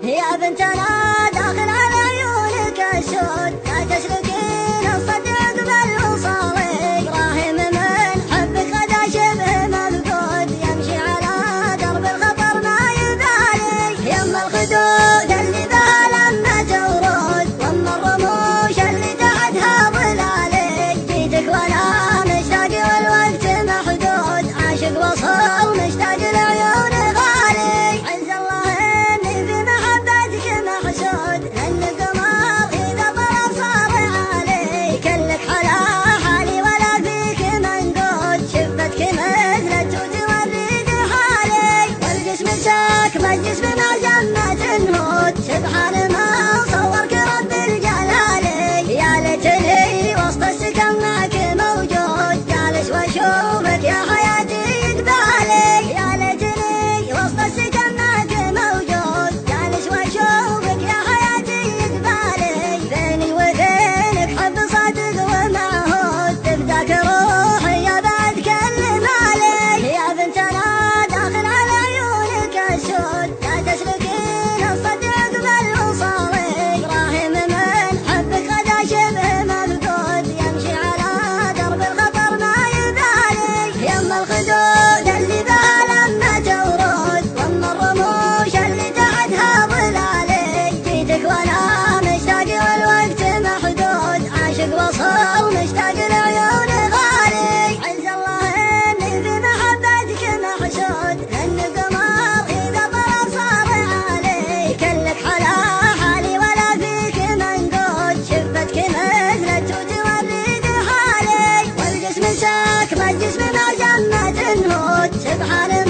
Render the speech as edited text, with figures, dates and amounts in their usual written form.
يا بنتنا داخل على عيونك الشوق، لا تسلكين الصدق بالوصال. ابراهيم من حبك غدا شبه مفقود، يمشي على درب الخطر ما يبالي. يم الخدود اللي بها لما تورود، وام الرموش اللي تحتها ظلالي. جيتك وانا مشتاق والوقت محدود، عاشق وصل مشتاق لعيون غالي. عز الله اني في محبتك محسود، ان القمر اذا ضرب صار عالي. كلك حلا حالي ولا فيك منقود، شفتك مثل التوت والريد حالي. والجسم شاك بالجسم ما جمت النهود، سبحان ما صورك رب الجلال. يا ليتني وسط السكن معك موجود، جالس واشوفك يا حياتي يقبالي. يا ليتني وسط السكن معك موجود، جالس واشوفك يا حياتي يقبالي. بيني وبينك حب صادق ومعهود، تفداك روحي يا بعد كل مالي. يا بنتنا داخل على عيونك السود، لا تسلكين الصدق بالوصال. ابراهيم من حبك غدا شبه مفقود، يمشي على درب الخطر ما يبالي. يم الخدود اللي بها لما تورود، وام الرموش اللي تحتها ظلالي. جيتك وانا مشتاق والوقت محدود، عاشق وصل مشتاق لعيون غالي. عز الله اني في محبتك محسود، ان القمر اذا ضرب صار عالي. كلك حلا حالي ولا فيك منقود، شفتك مثل التوت والريد حالي. والجسم شاك بالجسم ما جمت النهود، سبحان